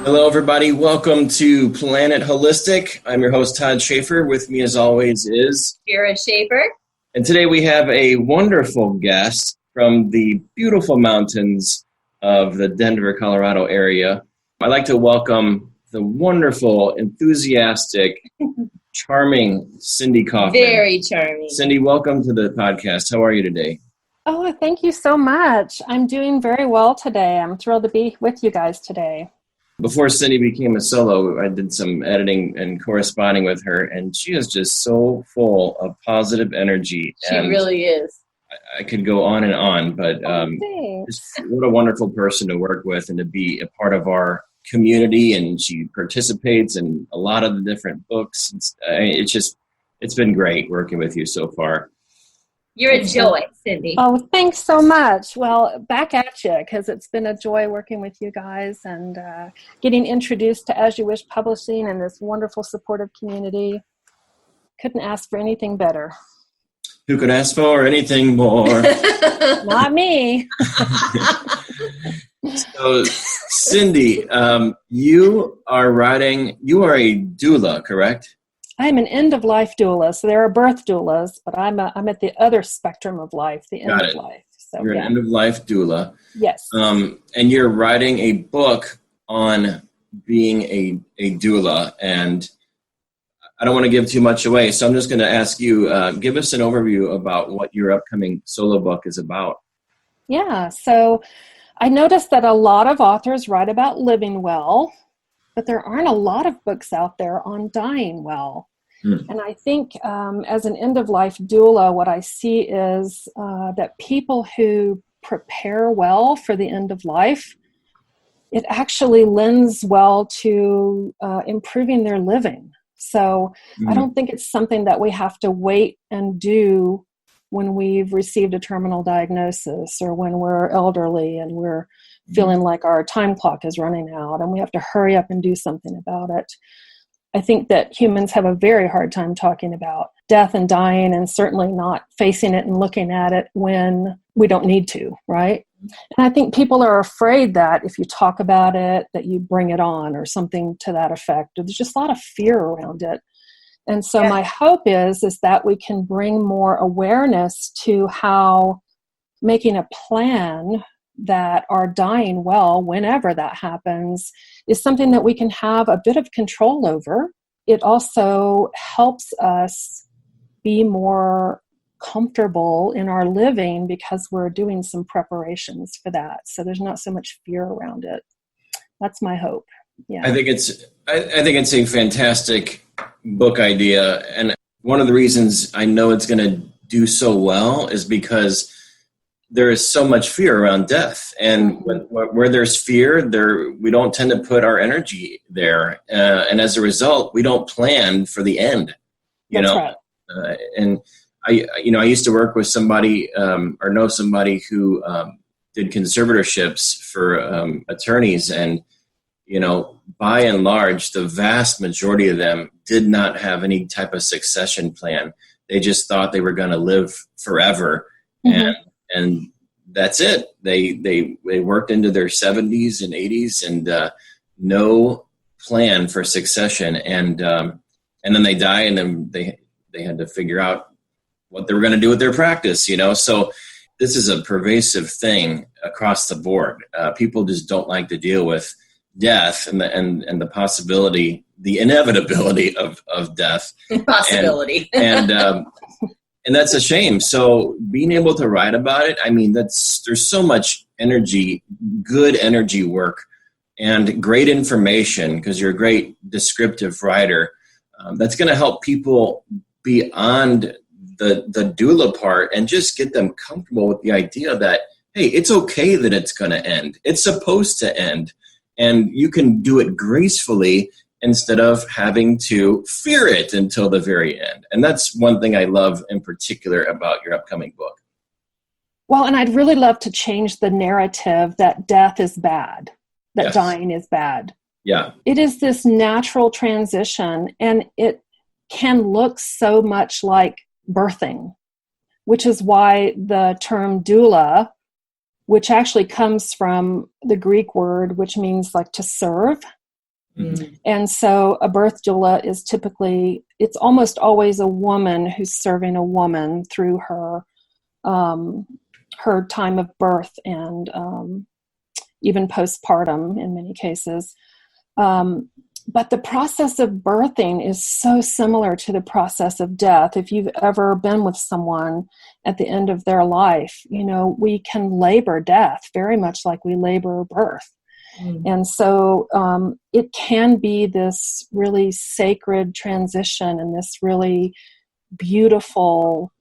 Hello, everybody. Welcome to Planet Holistic. I'm your host, Todd Schaefer. With me, as always, is Jared Schaefer. And today we have a wonderful guest from the beautiful mountains of the Denver, Colorado area. I'd like to welcome the wonderful, enthusiastic, charming Cindy Kaufman. Very charming. Cindy, welcome to the podcast. How are you today? Oh, thank you so much. I'm doing very well today. I'm thrilled to be with you guys today. Before Cindy became a solo, I did some editing and corresponding with her, and she is just so full of positive energy. She really is. I could go on and on, but just what a wonderful person to work with and to be a part of our community. And she participates in a lot of the different books. It's been great working with you so far. You're a joy, Cindy. Oh, thanks so much. Well, back at you, because it's been a joy working with you guys and getting introduced to As You Wish Publishing and this wonderful supportive community. Couldn't ask for anything better. Who could ask for anything more? Not me. So, Cindy, you are a doula, correct? I'm an end-of-life doula, so there are birth doulas, but I'm at the other spectrum of life, the end of life. So, you're an end-of-life doula. Yes. And you're writing a book on being a doula, and I don't want to give too much away, so I'm just going to ask you, give us an overview about what your upcoming solo book is about. Yeah, so I noticed that a lot of authors write about living well, but there aren't a lot of books out there on dying well. And I think as an end-of-life doula, what I see is that people who prepare well for the end of life, it actually lends well to improving their living. So I don't think it's something that we have to wait and do when we've received a terminal diagnosis or when we're elderly and we're feeling like our time clock is running out and we have to hurry up and do something about it. I think that humans have a very hard time talking about death and dying and certainly not facing it and looking at it when we don't need to, right? And I think people are afraid that if you talk about it, that you bring it on or something to that effect. There's just a lot of fear around it. And so my hope is that we can bring more awareness to how making a plan that are dying well, whenever that happens, is something that we can have a bit of control over. It also helps us be more comfortable in our living because we're doing some preparations for that. So there's not so much fear around it. That's my hope. Yeah. I think it's a fantastic book idea. And one of the reasons I know it's going to do so well is because there is so much fear around death, and where there's fear, we don't tend to put our energy there, and as a result, we don't plan for the end. That's right. And I used to work with somebody or know somebody who did conservatorships for attorneys, and by and large, the vast majority of them did not have any type of succession plan. They just thought they were going to live forever, and that's it. They worked into their 70s and 80s and no plan for succession. And then they die, and then they had to figure out what they were going to do with their practice, So this is a pervasive thing across the board. People just don't like to deal with death and the possibility, the inevitability of death. Possibility. And that's a shame. So being able to write about it, there's so much energy, good energy work, and great information, because you're a great descriptive writer. That's going to help people beyond the doula part and just get them comfortable with the idea that, hey, it's okay that it's going to end. It's supposed to end. And you can do it gracefully instead of having to fear it until the very end. And that's one thing I love in particular about your upcoming book. Well, and I'd really love to change the narrative that death is bad, that dying is bad. Yeah. It is this natural transition, and it can look so much like birthing, which is why the term doula which actually comes from the Greek word, which means like to serve. Mm-hmm. And so a birth doula is typically, it's almost always a woman who's serving a woman through her time of birth and even postpartum in many cases. But the process of birthing is so similar to the process of death. If you've ever been with someone at the end of their life, we can labor death very much like we labor birth. Mm-hmm. And so it can be this really sacred transition and this really beautiful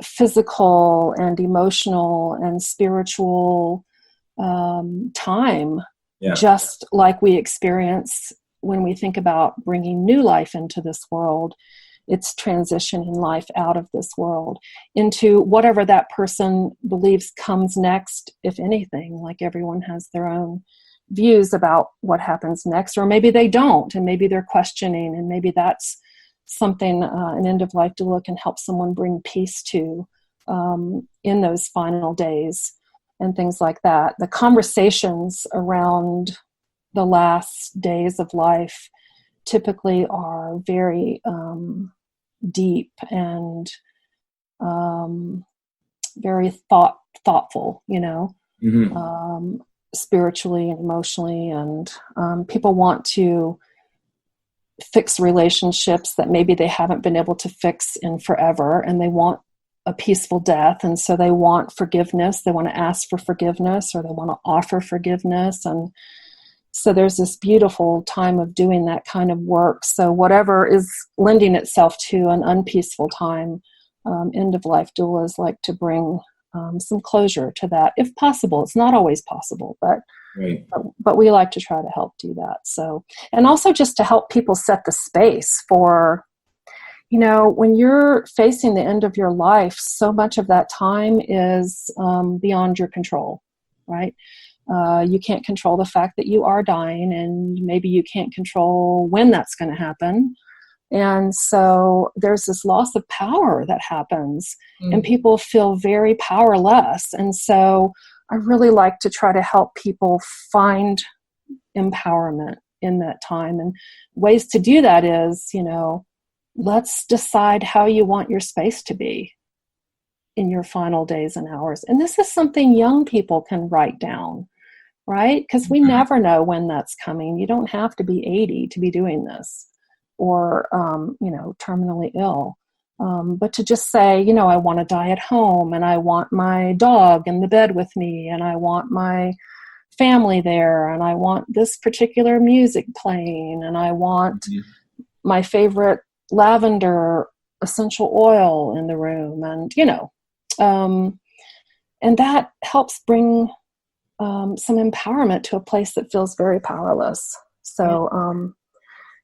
physical and emotional and spiritual time, just like we experience when we think about bringing new life into this world. It's transitioning life out of this world into whatever that person believes comes next, if anything. Like everyone has their own views about what happens next, or maybe they don't, and maybe they're questioning, and maybe that's something an end-of-life doula can help someone bring peace to in those final days and things like that. The conversations around the last days of life typically are very deep and very thoughtful, mm-hmm. Spiritually and emotionally, and people want to fix relationships that maybe they haven't been able to fix in forever, and they want a peaceful death, and so they want forgiveness. They want to ask for forgiveness, or they want to offer forgiveness, and so there's this beautiful time of doing that kind of work. So whatever is lending itself to an unpeaceful time, end-of-life doulas like to bring some closure to that, if possible. It's not always possible, but right. but we like to try to help do that. So, and also just to help people set the space for, when you're facing the end of your life, so much of that time is beyond your control, right? You can't control the fact that you are dying, and maybe you can't control when that's going to happen. And so there's this loss of power that happens, and people feel very powerless. And so I really like to try to help people find empowerment in that time. And ways to do that is, let's decide how you want your space to be in your final days and hours. And this is something young people can write down, right? Because we never know when that's coming. You don't have to be 80 to be doing this, or, terminally ill. But to just say, I want to die at home, and I want my dog in the bed with me, and I want my family there, and I want this particular music playing, and I want my favorite lavender essential oil in the room, and, and that helps bring some empowerment to a place that feels very powerless. So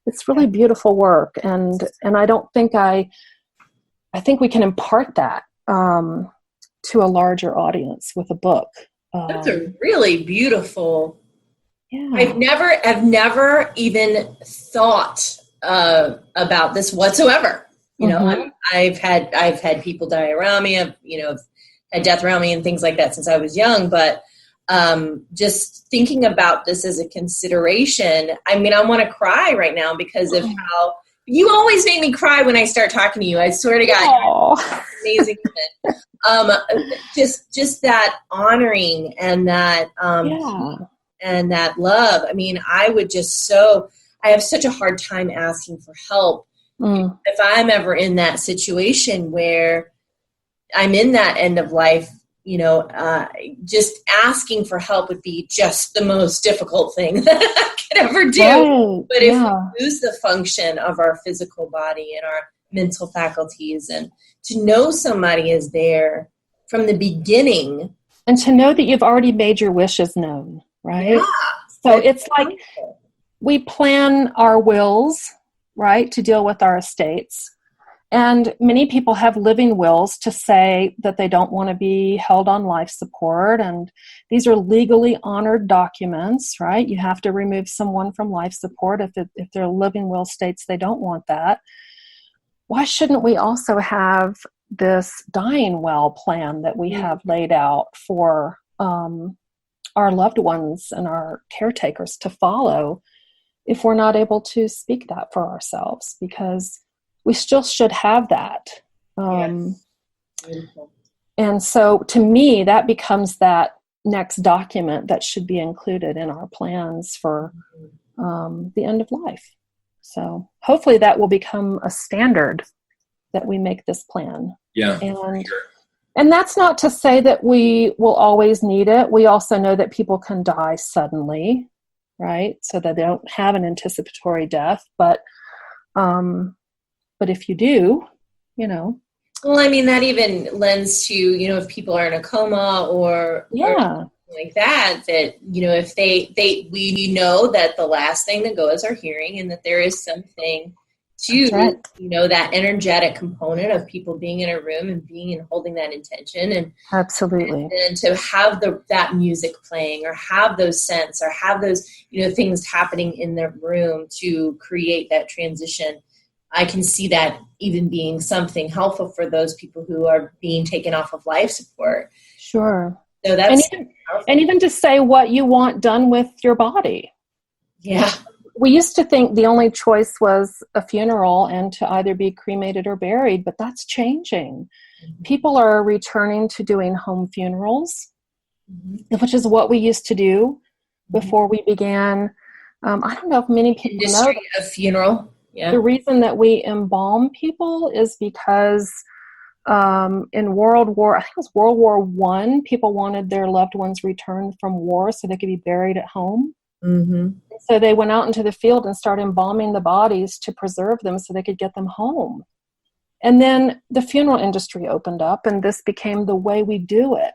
it's really beautiful work, and I don't think I think we can impart that to a larger audience with a book. That's a really beautiful. Yeah. I've never even thought about this whatsoever. I've had people die around me. I've had death around me and things like that since I was young. But just thinking about this as a consideration, I want to cry right now because of how. You always make me cry when I start talking to you. I swear to God, you're amazing woman. Just that honoring and that and that love. I have such a hard time asking for help. If I'm ever in that situation where I'm in that end of life, just asking for help would be just the most difficult thing that I could ever do. Right. But if we lose the function of our physical body and our mental faculties, and to know somebody is there from the beginning. And to know that you've already made your wishes known, right? Yeah, so it's like we plan our wills, right, to deal with our estates. And many people have living wills to say that they don't want to be held on life support. And these are legally honored documents, right? You have to remove someone from life support if their living will states they don't want that. Why shouldn't we also have this dying well plan that we have laid out for our loved ones and our caretakers to follow if we're not able to speak that for ourselves, because we still should have that. Yes. Beautiful. And so to me, that becomes that next document that should be included in our plans for the end of life. So hopefully that will become a standard that we make this plan. Yeah. And that's not to say that we will always need it. We also know that people can die suddenly, right? So that they don't have an anticipatory death. But if you do, Well, I mean, that even lends to, if people are in a coma or like that, if we know that the last thing that goes are hearing, and that there is something to, that energetic component of people being in a room and being and holding that intention. And absolutely. And to have that music playing, or have those scents, or have those, things happening in the room to create that transition. I can see that even being something helpful for those people who are being taken off of life support. Sure. So that's and even to say what you want done with your body. Yeah. We used to think the only choice was a funeral and to either be cremated or buried, but that's changing. Mm-hmm. People are returning to doing home funerals, which is what we used to do before we began. I don't know if many people know a funeral. Yeah. The reason that we embalm people is because in World War I, people wanted their loved ones returned from war so they could be buried at home. Mm-hmm. So they went out into the field and started embalming the bodies to preserve them so they could get them home. And then the funeral industry opened up, and this became the way we do it.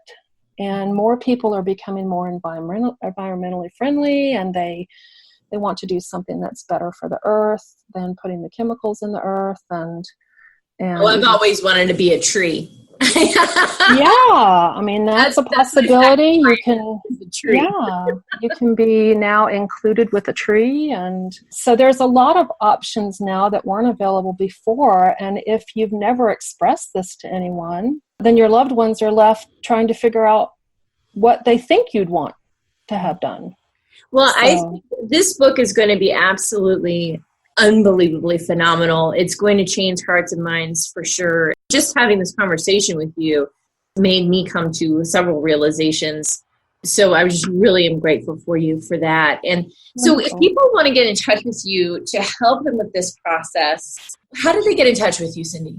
And more people are becoming more environmentally friendly, and they want to do something that's better for the earth than putting the chemicals in the earth. And I've always wanted to be a tree. I mean, that's a possibility. You can, you can be now included with a tree. And so there's a lot of options now that weren't available before. And if you've never expressed this to anyone, then your loved ones are left trying to figure out what they think you'd want to have done. Well, I think this book is going to be absolutely unbelievably phenomenal. It's going to change hearts and minds for sure. Just having this conversation with you made me come to several realizations. So I just really am grateful for you for that. And so if people want to get in touch with you to help them with this process, how do they get in touch with you, Cindy?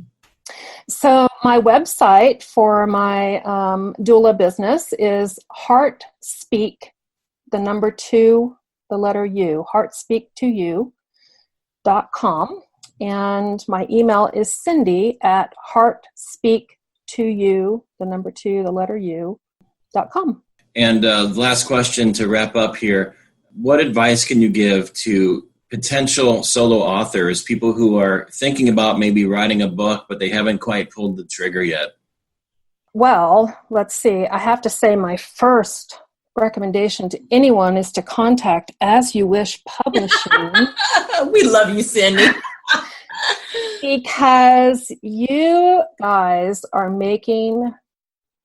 So my website for my doula business is HeartSpeak, the number 2, the letter U, heartspeak2u.com. And my email is Cindy@heartspeak2u, the number 2, the letter U.com. And the last question to wrap up here, what advice can you give to potential solo authors, people who are thinking about maybe writing a book, but they haven't quite pulled the trigger yet? Well, let's see. I have to say my first recommendation to anyone is to contact As You Wish Publishing. We love you, Cindy. Because you guys are making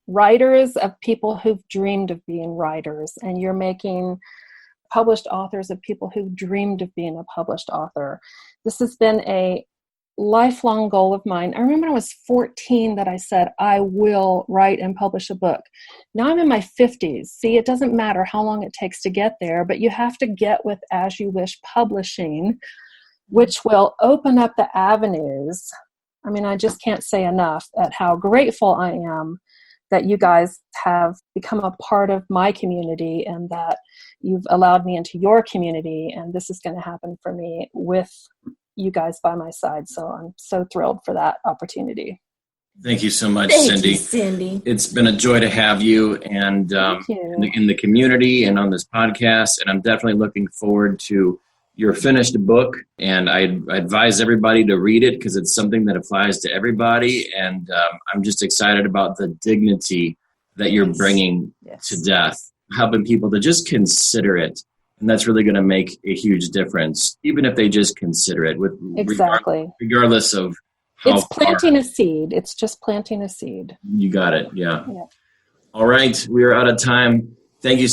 writers of people who've dreamed of being writers, and you're making published authors of people who've dreamed of being a published author. This has been a lifelong goal of mine. I remember when I was 14 that I said, I will write and publish a book. Now I'm in my 50s. See, it doesn't matter how long it takes to get there, but you have to get with As You Wish Publishing, which will open up the avenues. I mean, I just can't say enough at how grateful I am that you guys have become a part of my community and that you've allowed me into your community. And this is going to happen for me with you guys by my side. So I'm so thrilled for that opportunity. Thank you so much, Thank Cindy. you, Cindy. It's been a joy to have you and in the community and on this podcast. And I'm definitely looking forward to your finished book. And I advise everybody to read it because it's something that applies to everybody. And I'm just excited about the dignity that you're bringing to death, helping people to just consider it. And that's really going to make a huge difference, even if they just consider it. Regardless of how it's planting a seed. It's just planting a seed. You got it. Yeah. All right, we are out of time. Thank you